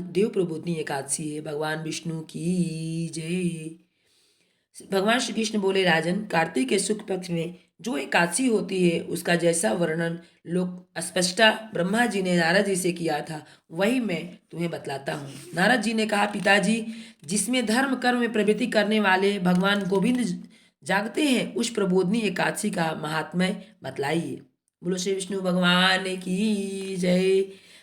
देव प्रबोधिनी एकादशी है। भगवान विष्णु की जय। भगवान श्री कृष्ण बोले, राजन, कार्तिक के शुक्ल पक्ष में जो एकादशी होती है उसका जैसा वर्णन लोक स्पष्टा ब्रह्मा जी ने नारद जी से किया था वही मैं तुम्हें बतलाता हूँ। नारद जी ने कहा, पिताजी, जिसमें धर्म कर्म में प्रवृत्ति करने वाले भगवान गोविंद जागते हैं उस प्रबोधिनी एकादशी का महात्म्य बतलाइए। बोलो श्री विष्णु भगवान की जय।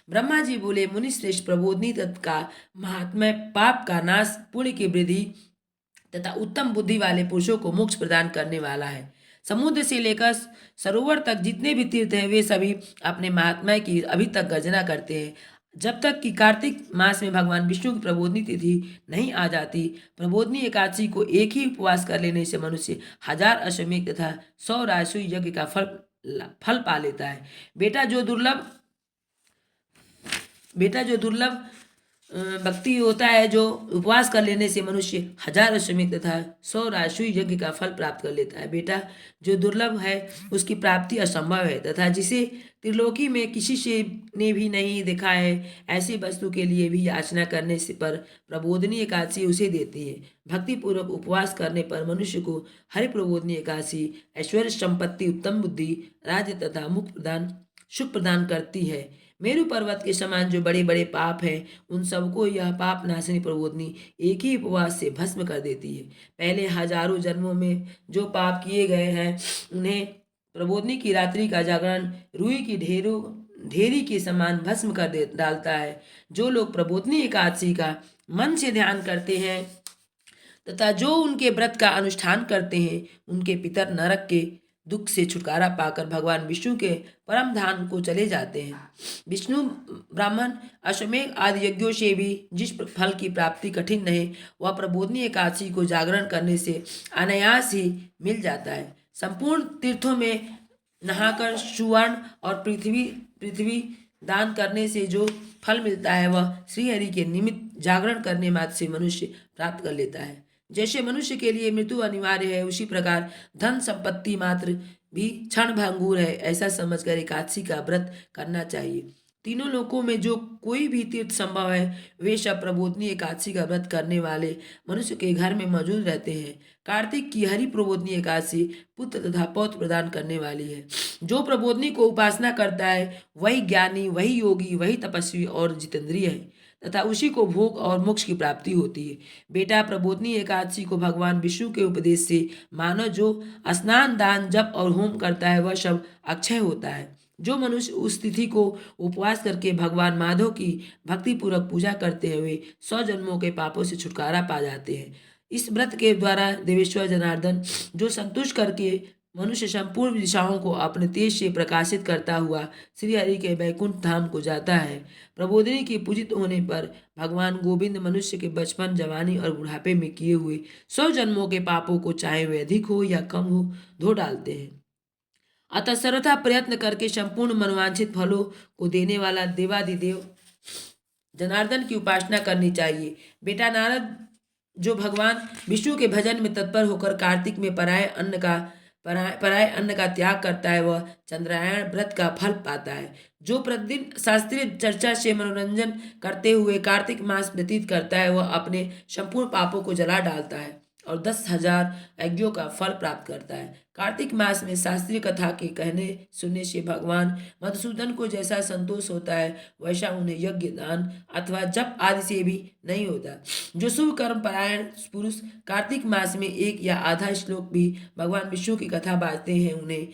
ब्रह्मा जी बोले, मुनि श्रेष्ठ, प्रबोधिनी तत्व का महात्म्य पाप का नाश, पुण्य की वृद्धि तथा उत्तम बुद्धि वाले पुरुषों को मोक्ष प्रदान करने वाला है। समुद्र से लेकर सरोवर तक जितने भी तीर्थ हैं वे सभी अपने महात्मा की अभी तक गर्जना करते हैं। जब तक कि कार्तिक मास में भगवान विष्णु की प्रबोधिनी तिथि नहीं आ जाती। प्रबोधिनी एकादशी को एक ही उपवास कर लेने से मनुष्य 1000 अश्वमेध तथा 100 राजसूय यज्ञ का फल पा लेता है। बेटा जो दुर्लभ भक्ति होता है, जो उपवास कर लेने से मनुष्य 1000 अश्वमेध तथा 100 राजसूय यज्ञ का फल प्राप्त कर लेता है। बेटा जो दुर्लभ है उसकी प्राप्ति असंभव है तथा जिसे त्रिलोकी में किसी से ने भी नहीं देखा है, ऐसी वस्तु के लिए भी याचना करने से पर प्रबोधिनी एकादशी उसे देती है। भक्ति पूर्वक उपवास करने पर मनुष्य को हरि प्रबोधिनी एकादशी ऐश्वर्य, संपत्ति, उत्तम बुद्धि, राज्य तथा सुख प्रदान करती है। मेरु पर्वत के समान जो बड़े बड़े पाप हैं उन सबको यह पाप नाशिनी प्रबोधिनी एक ही उपवास से भस्म कर देती है। पहले हजारों जन्मों में जो पाप किए गए हैं उन्हें प्रबोधिनी की रात्रि का जागरण रुई की ढेरी के समान भस्म कर डालता है। जो लोग प्रबोधिनी एकादशी का मन से ध्यान करते हैं तथा जो उनके व्रत का अनुष्ठान करते हैं उनके पितर नरक के दुख से छुटकारा पाकर भगवान विष्णु के परम धाम को चले जाते हैं। विष्णु ब्राह्मण अश्वमेध आदि यज्ञों से भी जिस फल की प्राप्ति कठिन नहीं वह प्रबोधिनी एकादशी को जागरण करने से अनायास ही मिल जाता है। संपूर्ण तीर्थों में नहाकर सुवर्ण और पृथ्वी दान करने से जो फल मिलता है वह श्रीहरि के निमित्त जागरण करने मात्र से मनुष्य प्राप्त कर लेता है। जैसे मनुष्य के लिए मृत्यु अनिवार्य है उसी प्रकार धन संपत्ति मात्र भी क्षण भंगुर है, ऐसा समझकर एकादशी का व्रत करना चाहिए। तीनों लोकों में जो कोई भी तीर्थ संभव है वे सब प्रबोधिनी एकादशी का व्रत करने वाले मनुष्य के घर में मौजूद रहते हैं। कार्तिक की हरि प्रबोधिनी एकादशी पुत्र तथा पौत्र प्रदान करने वाली है। जो प्रबोधिनी को उपासना करता है वही ज्ञानी, वही योगी, वही तपस्वी और जितेंद्रिय है तथा उसी को भोग और मोक्ष की प्राप्ति होती है। बेटा, प्रबोधिनी एकादशी को भगवान विष्णु के उपदेश से मानव जो स्नान, दान, जप और होम करता है वह सब अक्षय होता है। जो मनुष्य उस तिथि को उपवास करके भगवान माधव की भक्ति पूर्वक पूजा करते हुए 100 जन्मों के पापों से छुटकारा पा जाते हैं। इस व्रत के द्वारा देवेश्वर जनार्दन जो संतुष्ट करके मनुष्य संपूर्ण दिशाओं को अपने तेज से प्रकाशित करता हुआ श्रीहरि के वैकुंठ धाम को जाता है। प्रबोधिनी के पूजित होने पर भगवान गोविंद मनुष्य के बचपन, जवानी और बुढ़ापे में किए हुए 100 जन्मों के पापों को चाहे वे अधिक हो या कम हो धो डालते हैं। अतः सर्वथा प्रयत्न करके संपूर्ण मनोवांछित फलों को देने वाला देवाधिदेव जनार्दन की उपासना करनी चाहिए। बेटा नारद, जो भगवान विष्णु के भजन में तत्पर होकर कार्तिक में पराय अन्न का त्याग करता है वह चंद्रायण व्रत का फल पाता है। जो प्रतिदिन शास्त्रीय चर्चा से मनोरंजन करते हुए कार्तिक मास व्यतीत करता है वह अपने संपूर्ण पापों को जला डालता है और 10,000 यज्ञों का फल प्राप्त करता है। कार्तिक मास में शास्त्रीय कथा के कहने सुनने से भगवान मधुसूदन को जैसा संतोष होता है वैसा उन्हें यज्ञ, दान अथवा जप आदि से भी नहीं होता। जो शुभ कर्म परायण पुरुष कार्तिक मास में एक या आधा श्लोक भी भगवान विष्णु की कथा बाजते हैं उन्हें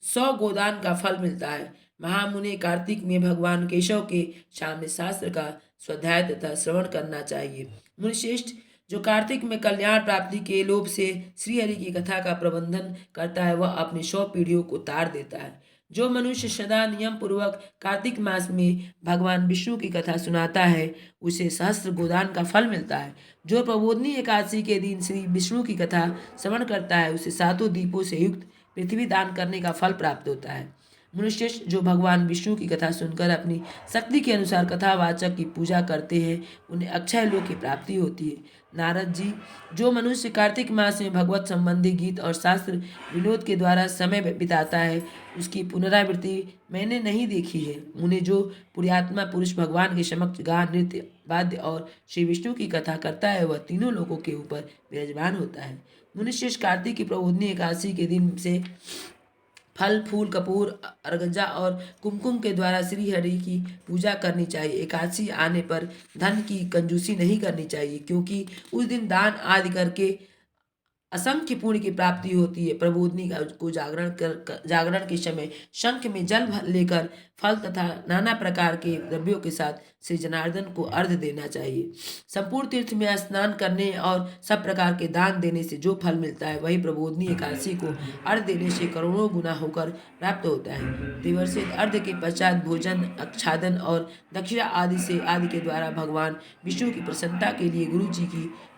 100 गोदान का फल मिलता है। महामुनि कार्तिक में भगवान केशव के सामने शास्त्र का स्वाध्याय तथा श्रवण करना चाहिए। मुनिश्रेष्ठ, जो कार्तिक में कल्याण प्राप्ति के लोभ से श्रीहरि की कथा का प्रबंधन करता है वह अपनी 100 पीढ़ियों को तार देता है। जो मनुष्य सदा नियम पूर्वक कार्तिक मास में भगवान विष्णु की कथा सुनाता है उसे सहस्त्र गोदान का फल मिलता है। जो प्रबोधिनी एकादशी के दिन श्री विष्णु की कथा श्रवण करता है उसे 7 दीपों से युक्त पृथ्वी दान करने का फल प्राप्त होता है। मनुष्य जो भगवान विष्णु की कथा सुनकर अपनी शक्ति के अनुसार कथावाचक की पूजा करते हैं उन्हें अक्षय लोक की प्राप्ति होती है। नारद जी, जो मनुष्य कार्तिक मास में भगवत संबंधी गीत और शास्त्र विनोद के द्वारा समय बिताता है उसकी पुनरावृत्ति मैंने नहीं देखी है। उन्हें जो पुण्यात्मा पुरुष भगवान के समक्ष गान नृत्य वाद्य और श्री विष्णु की कथा करता है वह तीनों लोकों के ऊपर विराजमान होता है। मनुष्य कार्तिक की प्रबोधनी एकादशी के दिन से फल फूल कपूर अर्गजा और कुमकुम के द्वारा श्री हरि की पूजा करनी चाहिए। एकादशी आने पर धन की कंजूसी नहीं करनी चाहिए क्योंकि उस दिन दान आदि करके असंख्य पुण्य की प्राप्ति होती है। प्रबोधनी को जागरण के समय शंख में जल लेकर फल तथा नाना प्रकार के द्रव्यों के साथ श्री जनार्दन को अर्घ देना चाहिए। संपूर्ण तीर्थ में स्नान करने और सब प्रकार के दान देने से जो फल मिलता है वही प्रबोधनी एकादशी को अर्घ देने से करोड़ों गुना होकर प्राप्त होता है। दिवसित अर्घ के पश्चात भोजन आच्छादन और दक्षिणा आदि के द्वारा भगवान विष्णु की प्रसन्नता के लिए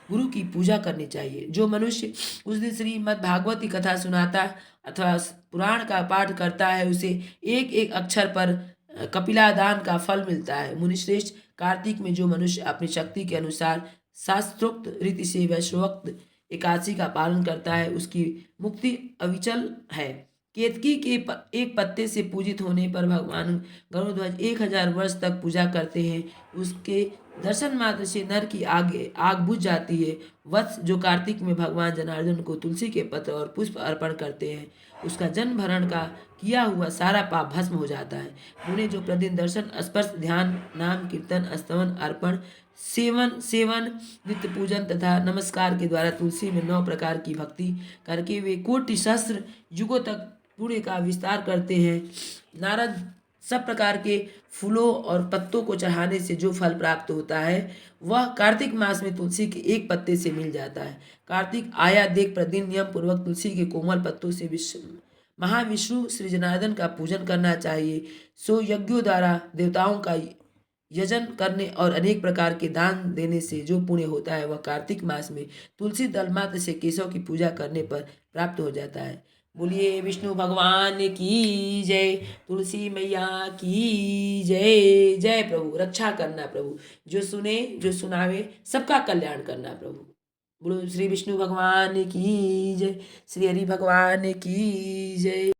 गुरु की पूजा करनी चाहिए। जो मनुष्य उस दिन श्रीमद् भागवत की कथा सुनाता अथवा पुराण का पाठ करता है उसे एक एक अक्षर पर कपिला दान का फल मिलता है। मुनिश्रेष्ठ, कार्तिक में जो मनुष्य अपनी शक्ति के अनुसार शास्त्रोक्त रीति से वैश्वोक्त एकादशी का पालन करता है उसकी मुक्ति अविचल है। केतकी के एक पत्ते से पूजित होने पर भगवान गरुड़ध्वज 1000 वर्ष तक पूजा करते हैं। उसके दर्शन मात्र से नर की आग बुझ जाती है। वत्स, जो कार्तिक में भगवान जनार्दन को तुलसी के पत्र और पुष्प अर्पण करते हैं उसका जन्म भरण का किया हुआ सारा पाप भस्म हो जाता है। उन्हें जो प्रतिदिन दर्शन स्पर्श ध्यान नाम कीर्तन स्तवन अर्पण सेवन नित्य पूजन तथा नमस्कार के द्वारा तुलसी में 9 प्रकार की भक्ति करके वे कोटि सहस्त्र युगों तक पुण्य का विस्तार करते हैं। नारद, सब प्रकार के फूलों और पत्तों को चढ़ाने से जो फल प्राप्त होता है वह कार्तिक मास में तुलसी के एक पत्ते से मिल जाता है। कार्तिक आया देख प्रतिदिन नियम पूर्वक तुलसी के कोमल पत्तों से महाविष्णु श्री जनार्दन का पूजन करना चाहिए। सो यज्ञों द्वारा देवताओं का यजन करने और अनेक प्रकार के दान देने से जो पुण्य होता है वह कार्तिक मास में तुलसी दल मात्र से केशव की पूजा करने पर प्राप्त हो जाता है। बोलिए विष्णु भगवान की जय, तुलसी मैया की जय। जय प्रभु, रक्षा करना प्रभु, जो सुने जो सुनावे सबका कल्याण करना प्रभु। बोलो श्री विष्णु भगवान की जय, श्री हरि भगवान की जय।